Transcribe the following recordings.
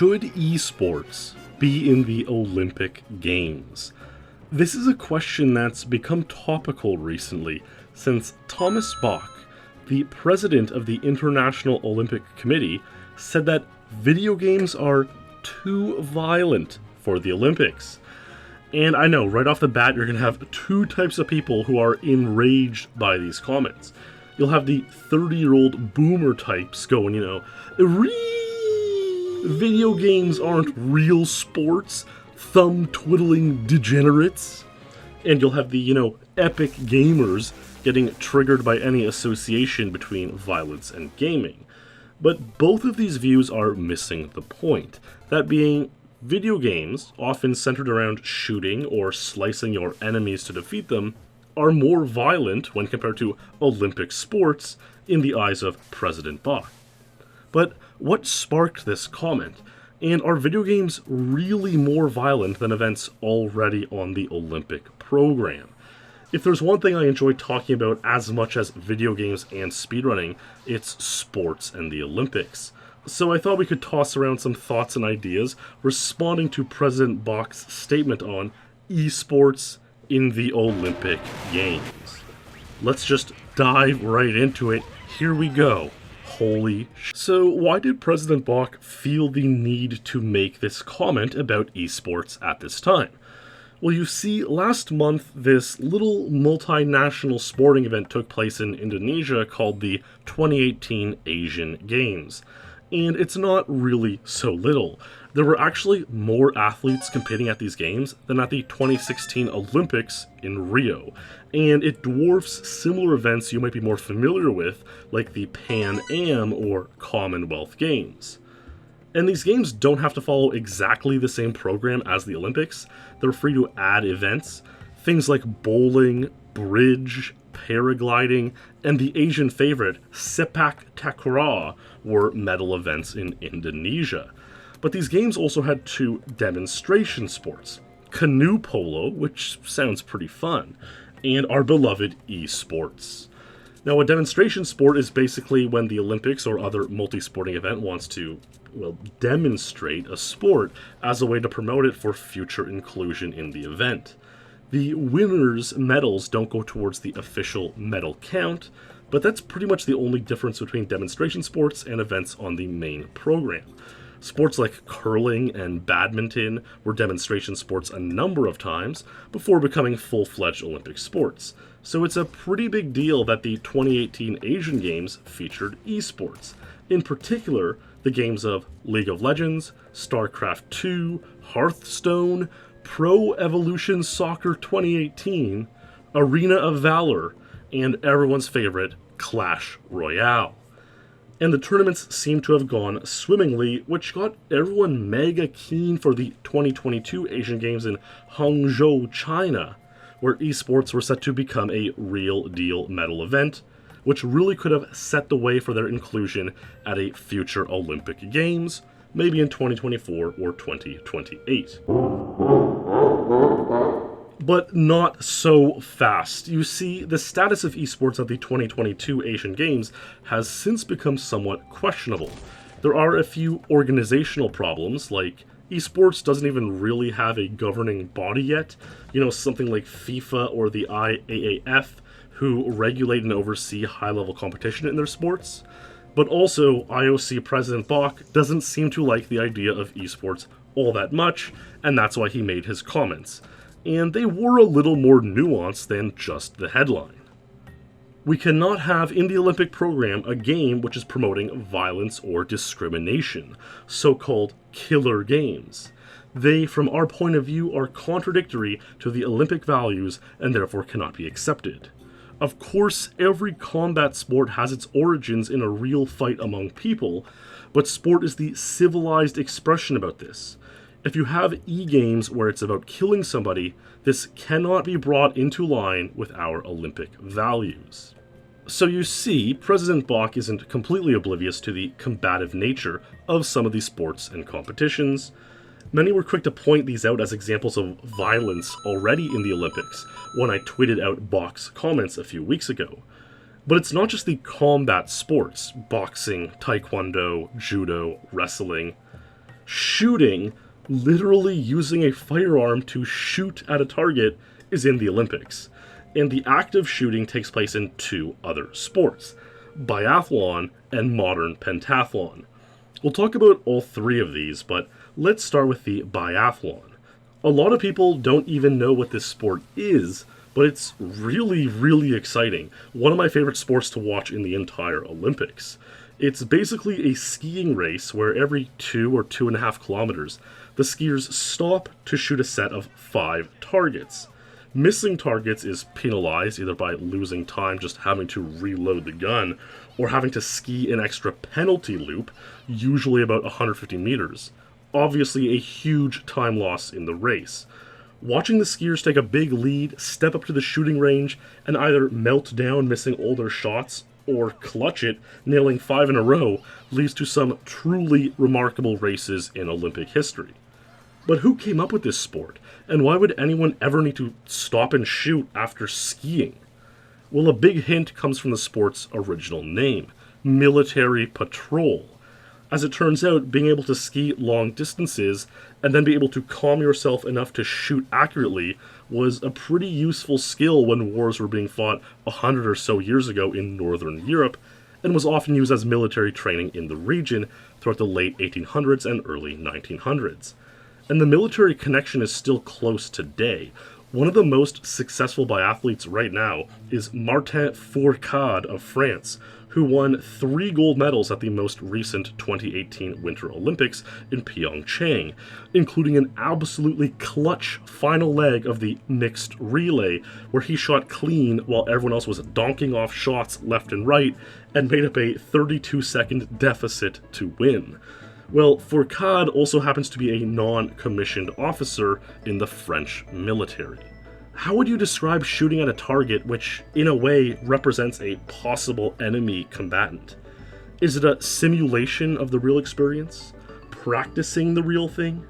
Should esports be in the Olympic Games? This is a question that's become topical recently since Thomas Bach, the president of the International Olympic Committee, said that video games are too violent for the Olympics. And I know, right off the bat, you're going to have two types of people who are enraged by these comments. You'll have the 30-year-old boomer types going, video games aren't real sports, thumb-twiddling degenerates. And you'll have the, epic gamers getting triggered by any association between violence and gaming. But both of these views are missing the point. That being, video games, often centered around shooting or slicing your enemies to defeat them, are more violent when compared to Olympic sports in the eyes of President Bach. But what sparked this comment? And are video games really more violent than events already on the Olympic program? If there's one thing I enjoy talking about as much as video games and speedrunning, it's sports and the Olympics. So I thought we could toss around some thoughts and ideas responding to President Bach's statement on esports in the Olympic Games. Let's just dive right into it. Here we go. Holy sh! So why did President Bach feel the need to make this comment about esports at this time? Well, you see, last month, this little multinational sporting event took place in Indonesia called the 2018 Asian Games. And it's not really so little. There were actually more athletes competing at these games than at the 2016 Olympics in Rio. And it dwarfs similar events you might be more familiar with, like the Pan Am or Commonwealth Games. And these games don't have to follow exactly the same program as the Olympics. They're free to add events, things like bowling, bridge, paragliding, and the Asian favorite, sepak takraw, were medal events in Indonesia. But these games also had two demonstration sports, canoe polo, which sounds pretty fun, and our beloved esports. Now, a demonstration sport is basically when the Olympics or other multi-sporting event wants to, demonstrate a sport as a way to promote it for future inclusion in the event. The winners' medals don't go towards the official medal count, but that's pretty much the only difference between demonstration sports and events on the main program. Sports like curling and badminton were demonstration sports a number of times before becoming full-fledged Olympic sports. So it's a pretty big deal that the 2018 Asian Games featured esports. In particular, the games of League of Legends, StarCraft 2, Hearthstone, Pro Evolution Soccer 2018, Arena of Valor, and everyone's favorite, Clash Royale. And the tournaments seem to have gone swimmingly, which got everyone mega keen for the 2022 Asian Games in Hangzhou, China, where esports were set to become a real deal medal event, which really could have set the way for their inclusion at a future Olympic Games, maybe in 2024 or 2028. But not so fast. You see, the status of esports at the 2022 Asian Games has since become somewhat questionable. There are a few organizational problems, like esports doesn't even really have a governing body yet. Something like FIFA or the IAAF, who regulate and oversee high-level competition in their sports. But also, IOC President Bach doesn't seem to like the idea of esports all that much, and that's why he made his comments. And they were a little more nuanced than just the headline. We cannot have in the Olympic program a game which is promoting violence or discrimination, so-called killer games. They, from our point of view, are contradictory to the Olympic values and therefore cannot be accepted. Of course, every combat sport has its origins in a real fight among people, but sport is the civilized expression about this. If you have e-games where it's about killing somebody, this cannot be brought into line with our Olympic values. So you see, President Bach isn't completely oblivious to the combative nature of some of these sports and competitions. Many were quick to point these out as examples of violence already in the Olympics when I tweeted out Bach's comments a few weeks ago. But it's not just the combat sports, boxing, taekwondo, judo, wrestling. Shooting, literally using a firearm to shoot at a target, is in the Olympics. And the act of shooting takes place in two other sports, biathlon and modern pentathlon. We'll talk about all three of these, but let's start with the biathlon. A lot of people don't even know what this sport is, but it's really, really exciting. One of my favorite sports to watch in the entire Olympics. It's basically a skiing race where every 2 or 2.5 kilometers, the skiers stop to shoot a set of 5 targets. Missing targets is penalized either by losing time just having to reload the gun, or having to ski an extra penalty loop, usually about 150 meters. Obviously a huge time loss in the race. Watching the skiers take a big lead, step up to the shooting range, and either melt down missing all their shots, or clutch it, nailing 5 in a row, leads to some truly remarkable races in Olympic history. But who came up with this sport, and why would anyone ever need to stop and shoot after skiing? Well, a big hint comes from the sport's original name, military patrol. As it turns out, being able to ski long distances and then be able to calm yourself enough to shoot accurately was a pretty useful skill when wars were being fought 100 or so years ago in Northern Europe, and was often used as military training in the region throughout the late 1800s and early 1900s. And the military connection is still close today. One of the most successful biathletes right now is Martin Fourcade of France, who won 3 gold medals at the most recent 2018 Winter Olympics in Pyeongchang, including an absolutely clutch final leg of the mixed relay, where he shot clean while everyone else was donking off shots left and right, and made up a 32-second deficit to win. Well, Fourcade also happens to be a non-commissioned officer in the French military. How would you describe shooting at a target which, in a way, represents a possible enemy combatant? Is it a simulation of the real experience? Practicing the real thing?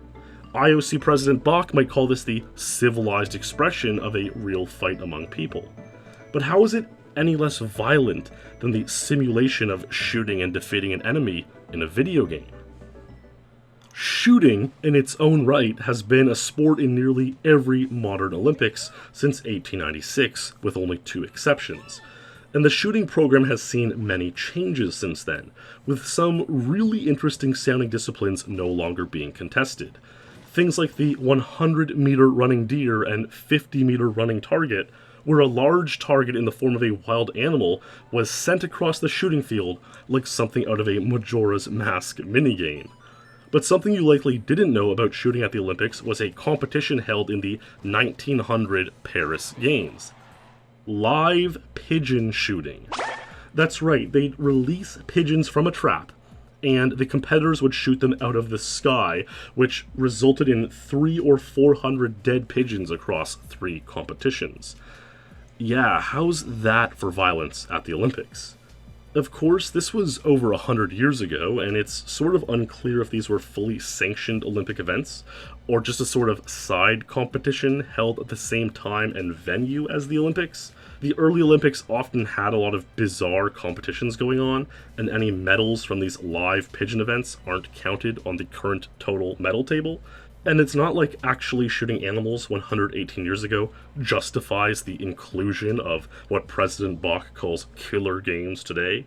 IOC President Bach might call this the civilized expression of a real fight among people. But how is it any less violent than the simulation of shooting and defeating an enemy in a video game? Shooting, in its own right, has been a sport in nearly every modern Olympics since 1896, with only 2 exceptions. And the shooting program has seen many changes since then, with some really interesting sounding disciplines no longer being contested. Things like the 100-meter running deer and 50-meter running target, where a large target in the form of a wild animal was sent across the shooting field like something out of a Majora's Mask minigame. But something you likely didn't know about shooting at the Olympics was a competition held in the 1900 Paris Games. Live pigeon shooting. That's right, they'd release pigeons from a trap, and the competitors would shoot them out of the sky, which resulted in 300 or 400 dead pigeons across 3 competitions. Yeah, how's that for violence at the Olympics? Of course, this was over 100 years ago, and it's sort of unclear if these were fully sanctioned Olympic events, or just a sort of side competition held at the same time and venue as the Olympics. The early Olympics often had a lot of bizarre competitions going on, and any medals from these live pigeon events aren't counted on the current total medal table. And it's not like actually shooting animals 118 years ago justifies the inclusion of what President Bach calls killer games today.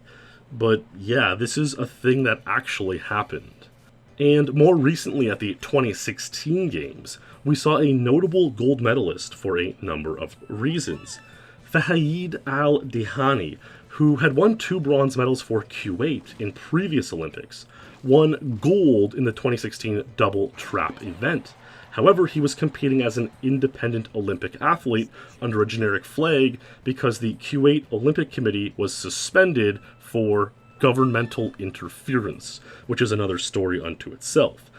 But yeah, this is a thing that actually happened. And more recently at the 2016 Games, we saw a notable gold medalist for a number of reasons. Fahid Al-Dihani, who had won 2 bronze medals for Kuwait in previous Olympics, won gold in the 2016 double trap event. However, he was competing as an independent Olympic athlete under a generic flag because the Kuwait Olympic Committee was suspended for governmental interference, which is another story unto itself.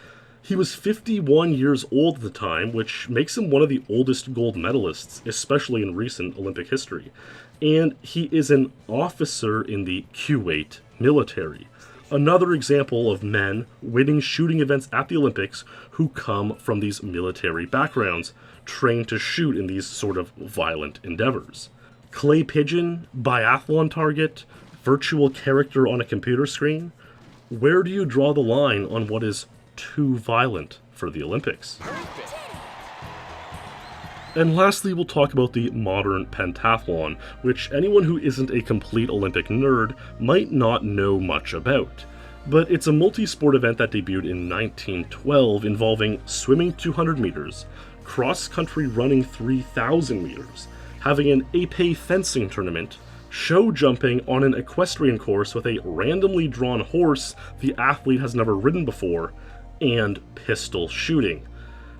He was 51 years old at the time, which makes him one of the oldest gold medalists, especially in recent Olympic history. And he is an officer in the Kuwait military. Another example of men winning shooting events at the Olympics who come from these military backgrounds, trained to shoot in these sort of violent endeavors. Clay pigeon, biathlon target, virtual character on a computer screen? Where do you draw the line on what is too violent for the Olympics. And lastly, we'll talk about the modern pentathlon, which anyone who isn't a complete Olympic nerd might not know much about. But it's a multi-sport event that debuted in 1912 involving swimming 200 meters, cross-country running 3,000 meters, having an épée fencing tournament, show jumping on an equestrian course with a randomly drawn horse the athlete has never ridden before, and pistol shooting.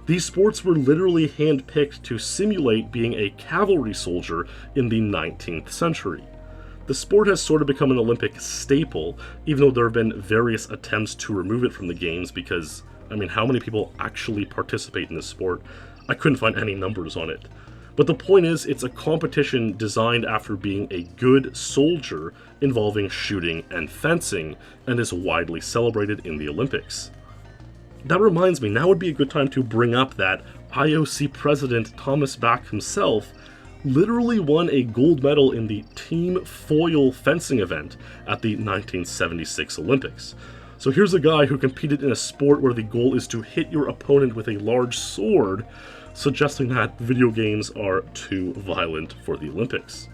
These sports were literally handpicked to simulate being a cavalry soldier in the 19th century. The sport has sort of become an Olympic staple, even though there have been various attempts to remove it from the games because, how many people actually participate in this sport? I couldn't find any numbers on it. But the point is, it's a competition designed after being a good soldier involving shooting and fencing, and is widely celebrated in the Olympics. That reminds me, now would be a good time to bring up that IOC President Thomas Bach himself literally won a gold medal in the team foil fencing event at the 1976 Olympics. So here's a guy who competed in a sport where the goal is to hit your opponent with a large sword, suggesting that video games are too violent for the Olympics.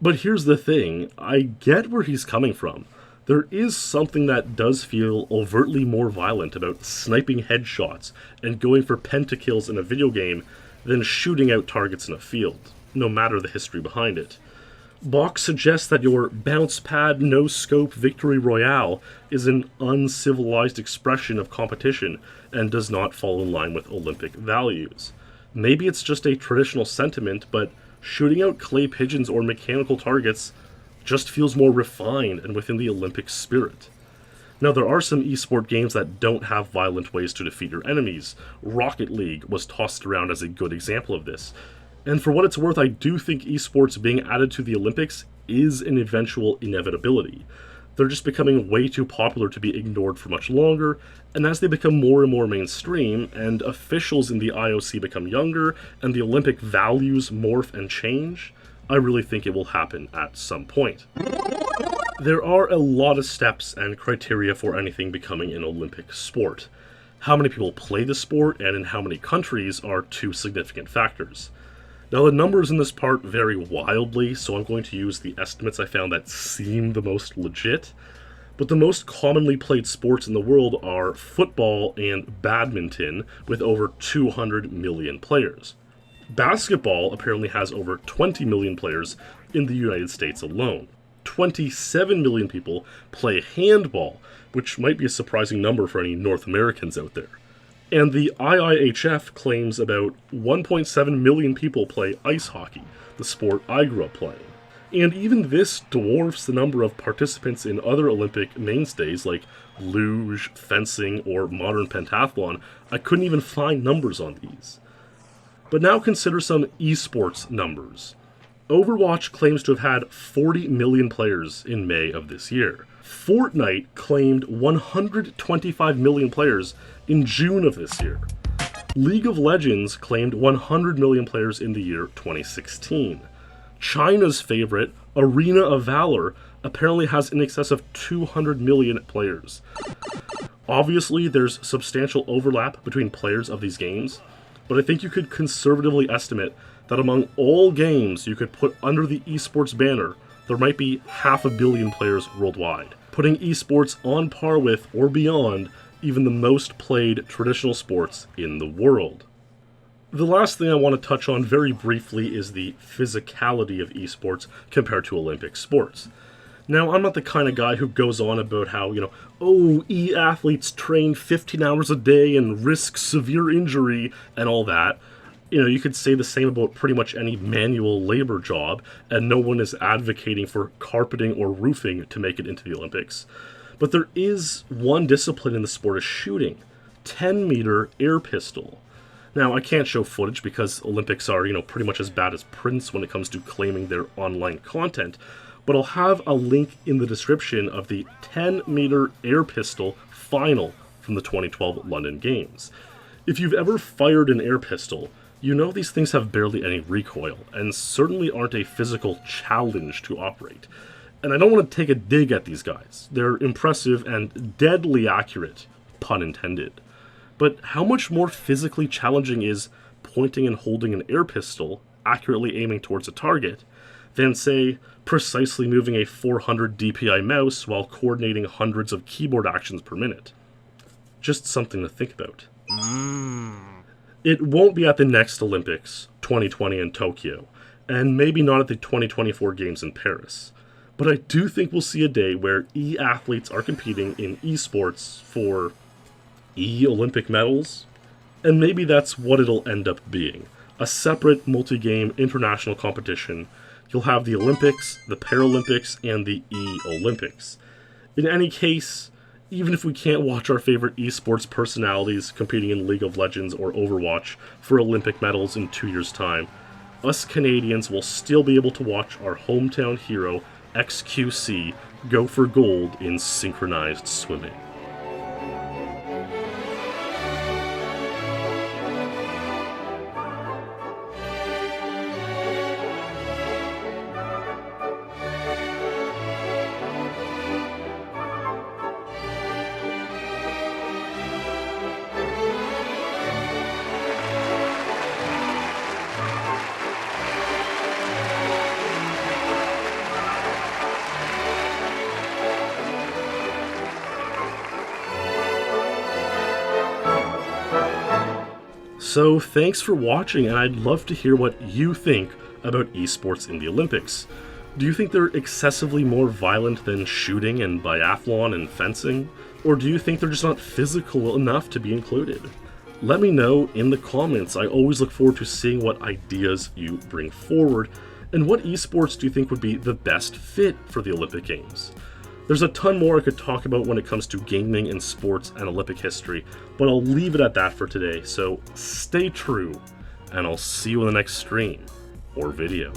But here's the thing, I get where he's coming from. There is something that does feel overtly more violent about sniping headshots and going for pentakills in a video game than shooting out targets in a field, no matter the history behind it. Bach suggests that your bounce pad, no-scope victory royale is an uncivilized expression of competition and does not fall in line with Olympic values. Maybe it's just a traditional sentiment, but shooting out clay pigeons or mechanical targets just feels more refined and within the Olympic spirit. Now, there are some esport games that don't have violent ways to defeat your enemies. Rocket League was tossed around as a good example of this. And for what it's worth, I do think esports being added to the Olympics is an eventual inevitability. They're just becoming way too popular to be ignored for much longer, and as they become more and more mainstream, and officials in the IOC become younger, and the Olympic values morph and change, I really think it will happen at some point. There are a lot of steps and criteria for anything becoming an Olympic sport. How many people play the sport and in how many countries are two significant factors. Now, the numbers in this part vary wildly, so I'm going to use the estimates I found that seem the most legit. But the most commonly played sports in the world are football and badminton, with over 200 million players. Basketball apparently has over 20 million players in the United States alone. 27 million people play handball, which might be a surprising number for any North Americans out there. And the IIHF claims about 1.7 million people play ice hockey, the sport I grew up playing. And even this dwarfs the number of participants in other Olympic mainstays like luge, fencing, or modern pentathlon. I couldn't even find numbers on these. But now consider some esports numbers. Overwatch claims to have had 40 million players in May of this year. Fortnite claimed 125 million players in June of this year. League of Legends claimed 100 million players in the year 2016. China's favorite, Arena of Valor, apparently has in excess of 200 million players. Obviously, there's substantial overlap between players of these games, but I think you could conservatively estimate that among all games you could put under the esports banner, there might be 500 million players worldwide, putting esports on par with, or beyond, even the most played traditional sports in the world. The last thing I want to touch on very briefly is the physicality of esports compared to Olympic sports. Now, I'm not the kind of guy who goes on about how, e-athletes train 15 hours a day and risk severe injury and all that. You could say the same about pretty much any manual labor job, and no one is advocating for carpeting or roofing to make it into the Olympics. But there is one discipline in the sport of shooting, 10-meter air pistol. Now, I can't show footage because Olympics are, pretty much as bad as Prince when it comes to claiming their online content, but I'll have a link in the description of the 10-meter air pistol final from the 2012 London Games. If you've ever fired an air pistol, you know these things have barely any recoil, and certainly aren't a physical challenge to operate. And I don't want to take a dig at these guys. They're impressive and deadly accurate, pun intended. But how much more physically challenging is pointing and holding an air pistol, accurately aiming towards a target, than, say, precisely moving a 400 DPI mouse while coordinating hundreds of keyboard actions per minute? Just something to think about. It won't be at the next Olympics, 2020 in Tokyo, and maybe not at the 2024 Games in Paris. But I do think we'll see a day where e-athletes are competing in esports for e-Olympic medals, and maybe that's what it'll end up being. A separate multi-game international competition. You'll have the Olympics, the Paralympics, and the e-Olympics. In any case, even if we can't watch our favorite esports personalities competing in League of Legends or Overwatch for Olympic medals in 2 years' time, us Canadians will still be able to watch our hometown hero, XQC, go for gold in synchronized swimming. So thanks for watching, and I'd love to hear what you think about esports in the Olympics. Do you think they're excessively more violent than shooting and biathlon and fencing? Or do you think they're just not physical enough to be included? Let me know in the comments. I always look forward to seeing what ideas you bring forward, and what esports do you think would be the best fit for the Olympic Games? There's a ton more I could talk about when it comes to gaming and sports and Olympic history, but I'll leave it at that for today, so stay true, and I'll see you in the next stream or video.